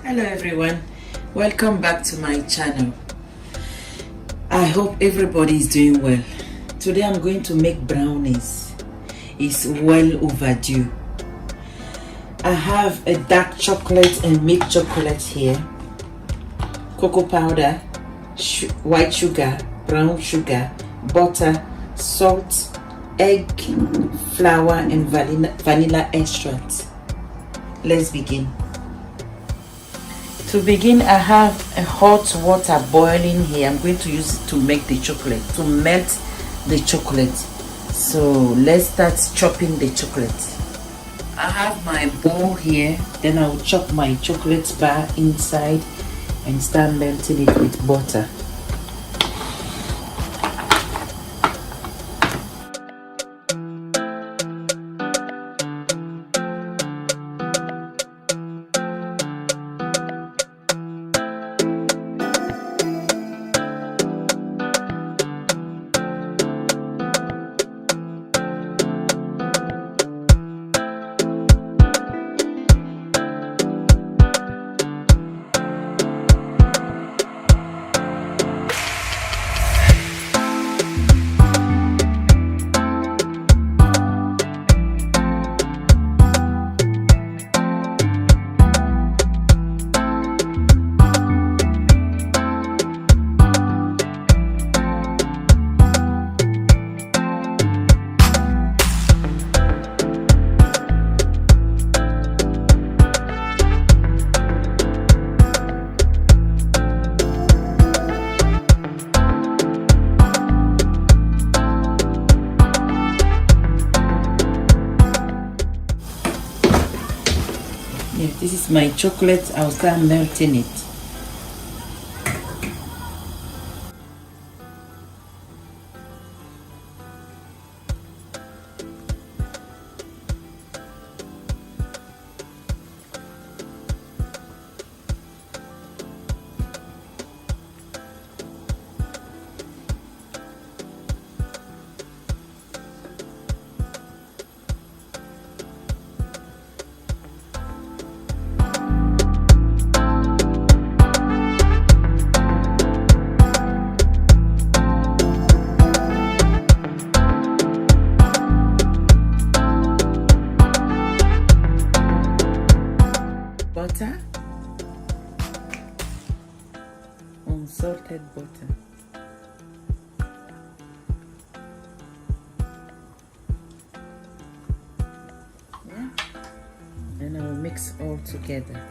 Hello everyone, welcome back to my channel. I hope everybody is doing well. Today I'm going to make brownies. It's well overdue. I have a dark chocolate and milk chocolate here, cocoa powder, white sugar, brown sugar, butter, salt, egg, flour and vanilla extract. Let's begin. To begin, I have a hot water boiling here. I'm going to use it to make the chocolate, to melt the chocolate. So let's start chopping the chocolate. I have my bowl here, then I will chop my chocolate bar inside and start melting it with butter. Yeah, this is my chocolate. I'll start melting it. Butter, unsalted butter. Yeah. And I will mix all together.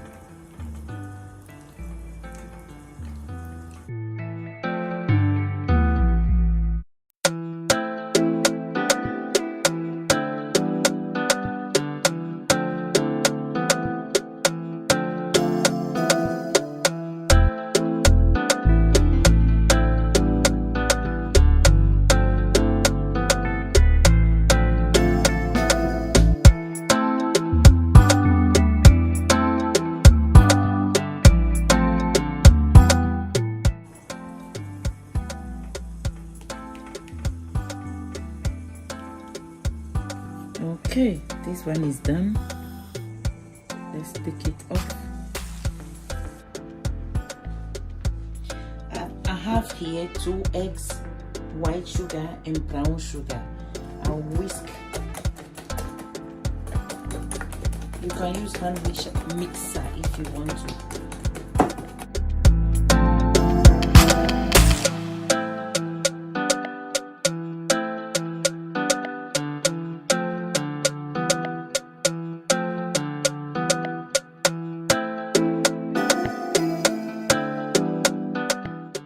Okay, this one is done. Let's take it off. I have here 2 eggs, white sugar and brown sugar. I'll whisk. You can use hand mixer if you want to.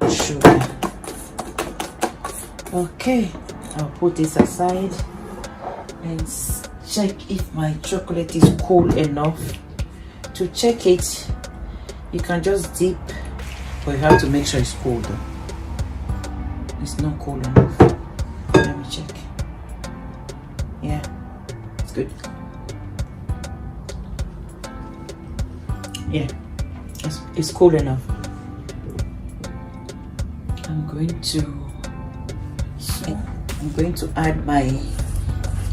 Sugar. Okay, I'll put this aside and check if my chocolate is cool enough. To check it, you can just dip, but you have to make sure it's cold though. It's not cool enough. Let me check. Yeah, it's good. Yeah, it's cool enough. I'm going to add my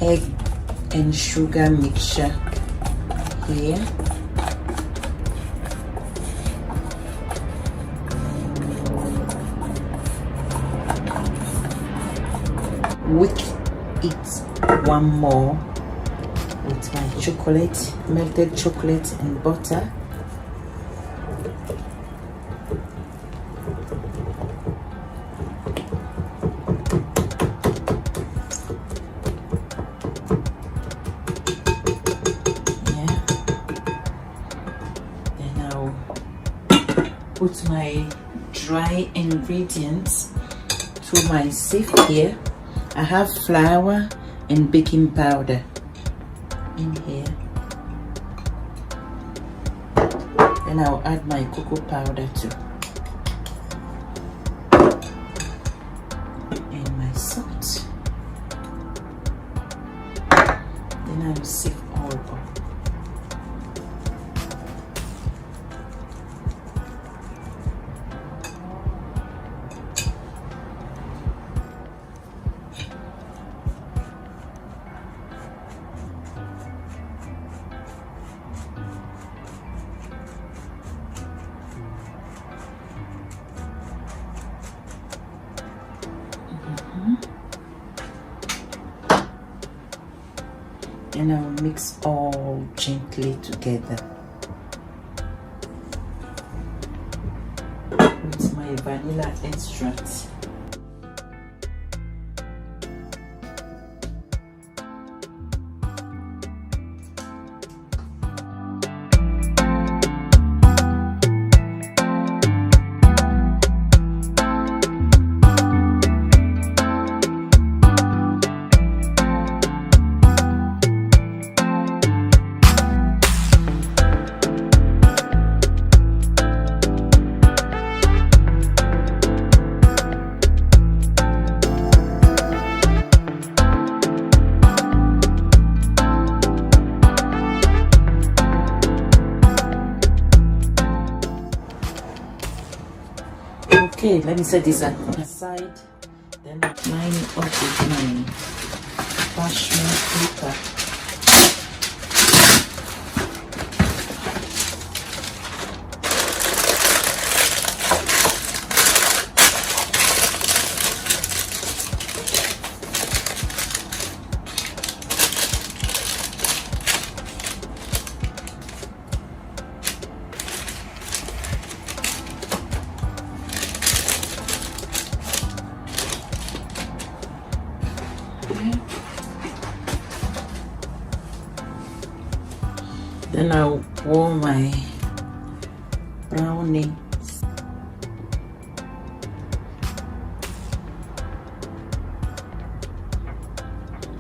egg and sugar mixture here. whip it one more with my chocolate, melted chocolate and butter. Put my dry ingredients through my sieve here. I have flour and baking powder in here. Then I'll add my cocoa powder too. And my salt. Then I will sieve all up. And I'll mix all gently together with my vanilla extract. Okay, let me set this aside. Then line it up with my parchment paper. Then I'll pour my brownies.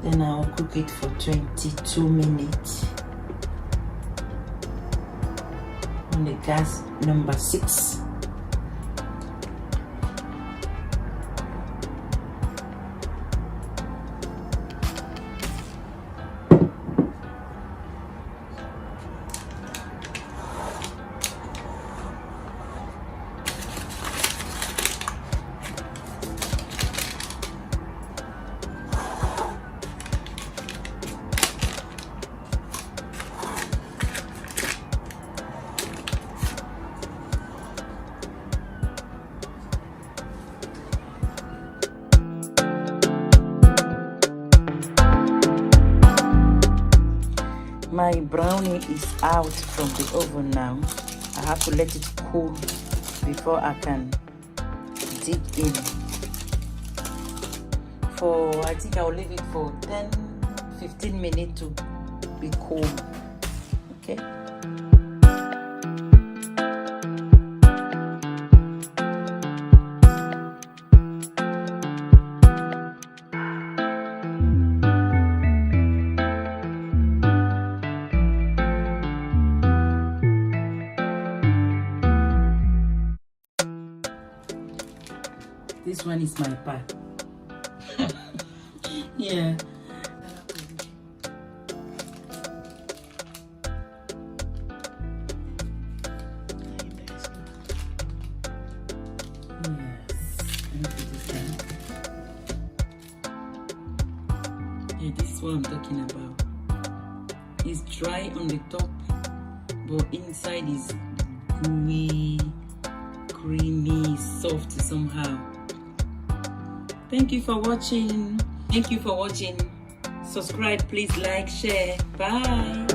Then I'll cook it for 22 minutes on the gas number 6. My brownie is out from the oven now. I have to let it cool before I can dip in. I think I'll leave it for 10-15 minutes to be cool. Okay. This one is my part. Yeah. Yeah, this is what I'm talking about. It's dry on the top, but inside is gooey, creamy, soft somehow. Thank you for watching. Thank you for watching. Subscribe, please, like, share. Bye.